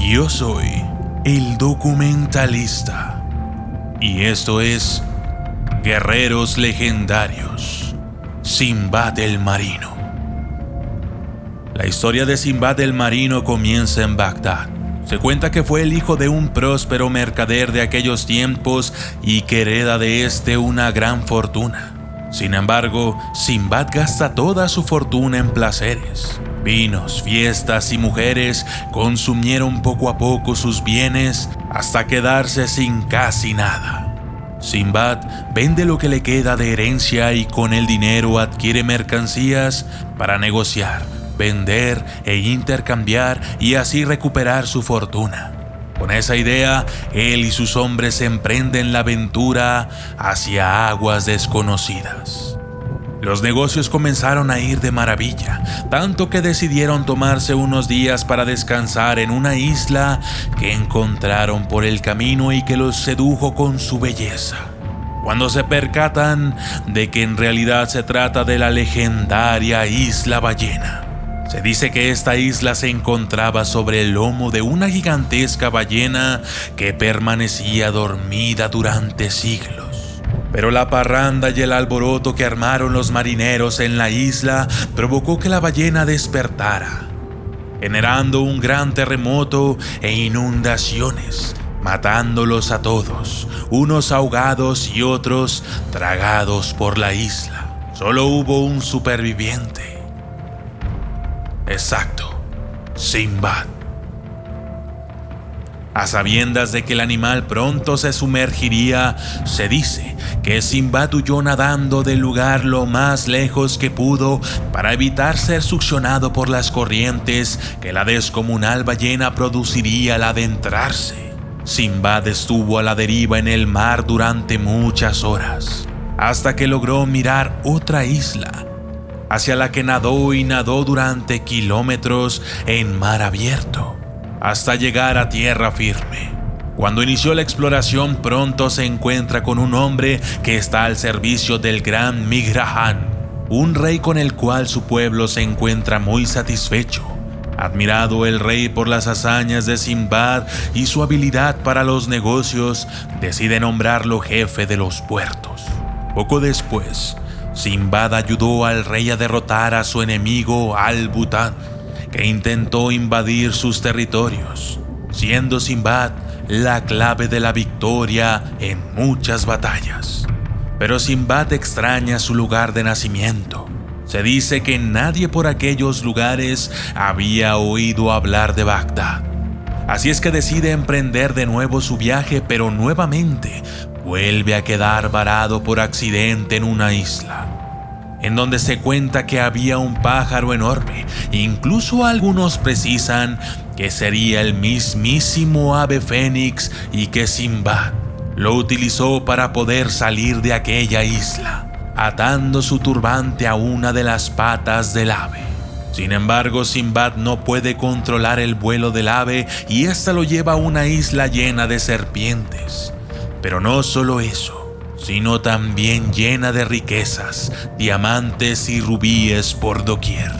Yo soy el documentalista y esto es Guerreros Legendarios, Sinbad el Marino. La historia de Sinbad el Marino comienza en Bagdad. Se cuenta que fue el hijo de un próspero mercader de aquellos tiempos y que hereda de este una gran fortuna. Sin embargo, Sinbad gasta toda su fortuna en placeres. Vinos, fiestas y mujeres consumieron poco a poco sus bienes hasta quedarse sin casi nada. Sinbad vende lo que le queda de herencia y con el dinero adquiere mercancías para negociar, vender e intercambiar y así recuperar su fortuna. Con esa idea, él y sus hombres emprenden la aventura hacia aguas desconocidas. Los negocios comenzaron a ir de maravilla, tanto que decidieron tomarse unos días para descansar en una isla que encontraron por el camino y que los sedujo con su belleza. Cuando se percatan de que en realidad se trata de la legendaria Isla Ballena. Se dice que esta isla se encontraba sobre el lomo de una gigantesca ballena que permanecía dormida durante siglos. Pero la parranda y el alboroto que armaron los marineros en la isla provocó que la ballena despertara, generando un gran terremoto e inundaciones, matándolos a todos, unos ahogados y otros tragados por la isla. Solo hubo un superviviente. Exacto, Sinbad. A sabiendas de que el animal pronto se sumergiría, se dice que Sinbad huyó nadando del lugar lo más lejos que pudo para evitar ser succionado por las corrientes que la descomunal ballena produciría al adentrarse. Sinbad estuvo a la deriva en el mar durante muchas horas, hasta que logró mirar otra isla, hacia la que nadó y nadó durante kilómetros en mar abierto, hasta llegar a tierra firme. Cuando inició la exploración, pronto se encuentra con un hombre que está al servicio del gran Migrahan, un rey con el cual su pueblo se encuentra muy satisfecho. Admirado el rey por las hazañas de Sinbad y su habilidad para los negocios, decide nombrarlo jefe de los puertos. Poco después, Sinbad ayudó al rey a derrotar a su enemigo Al-Bután, que intentó invadir sus territorios, siendo Sinbad la clave de la victoria en muchas batallas. Pero Sinbad extraña su lugar de nacimiento. Se dice que nadie por aquellos lugares había oído hablar de Bagdad. Así es que decide emprender de nuevo su viaje, pero nuevamente vuelve a quedar varado por accidente en una isla, en donde se cuenta que había un pájaro enorme. Incluso algunos precisan que sería el mismísimo ave fénix y que Sinbad lo utilizó para poder salir de aquella isla, atando su turbante a una de las patas del ave. Sin embargo, Sinbad no puede controlar el vuelo del ave y ésta lo lleva a una isla llena de serpientes. Pero no solo eso, sino también llena de riquezas, diamantes y rubíes por doquier.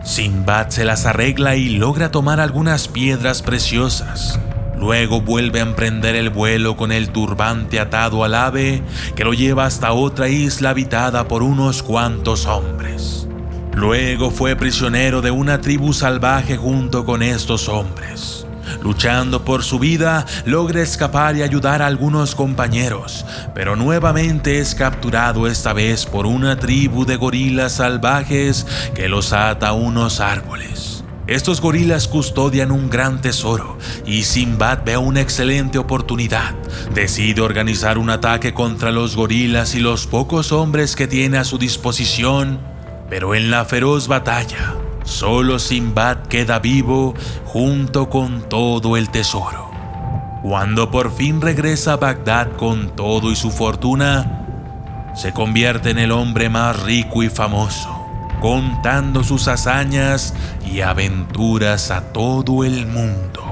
Sinbad se las arregla y logra tomar algunas piedras preciosas. Luego vuelve a emprender el vuelo con el turbante atado al ave, que lo lleva hasta otra isla habitada por unos cuantos hombres. Luego fue prisionero de una tribu salvaje junto con estos hombres. Luchando por su vida, logra escapar y ayudar a algunos compañeros, pero nuevamente es capturado, esta vez por una tribu de gorilas salvajes que los ata a unos árboles. Estos gorilas custodian un gran tesoro y Sinbad ve una excelente oportunidad. Decide organizar un ataque contra los gorilas y los pocos hombres que tiene a su disposición, pero en la feroz batalla, solo Sinbad queda vivo junto con todo el tesoro. Cuando por fin regresa a Bagdad con todo y su fortuna, se convierte en el hombre más rico y famoso, contando sus hazañas y aventuras a todo el mundo.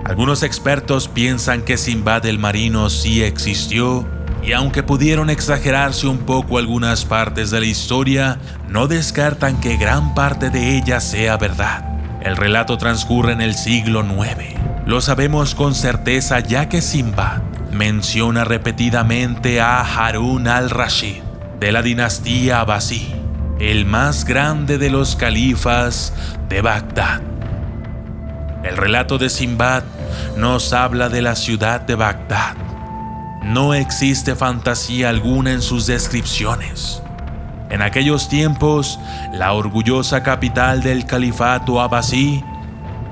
Algunos expertos piensan que Sinbad el Marino sí existió, y aunque pudieron exagerarse un poco algunas partes de la historia, no descartan que gran parte de ella sea verdad. El relato transcurre en el siglo IX, Lo sabemos con certeza ya que Sinbad menciona repetidamente a Harún al-Rashid de la dinastía Abasí, el más grande de los califas de Bagdad. El relato de Sinbad nos habla de la ciudad de Bagdad. No existe fantasía alguna en sus descripciones. En aquellos tiempos, la orgullosa capital del califato Abasí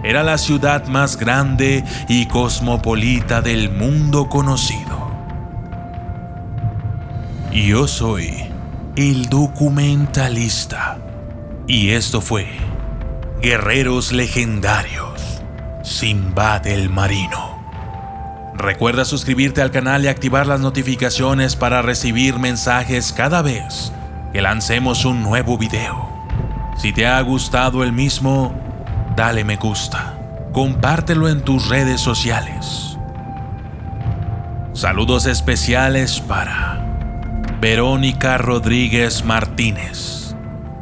era la ciudad más grande y cosmopolita del mundo conocido. Yo soy el documentalista y esto fue Guerreros Legendarios, Sinbad el Marino. Recuerda suscribirte al canal y activar las notificaciones para recibir mensajes cada vez que lancemos un nuevo video. Si te ha gustado el mismo, dale me gusta, compártelo en tus redes sociales. Saludos especiales para Verónica Rodríguez Martínez.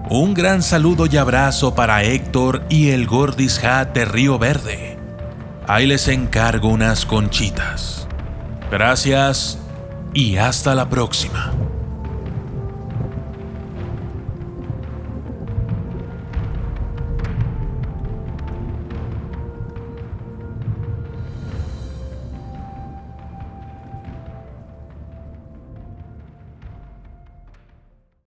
Un gran saludo y abrazo para Héctor y el Gordis Hat de Río Verde. Ahí les encargo unas conchitas. Gracias y hasta la próxima.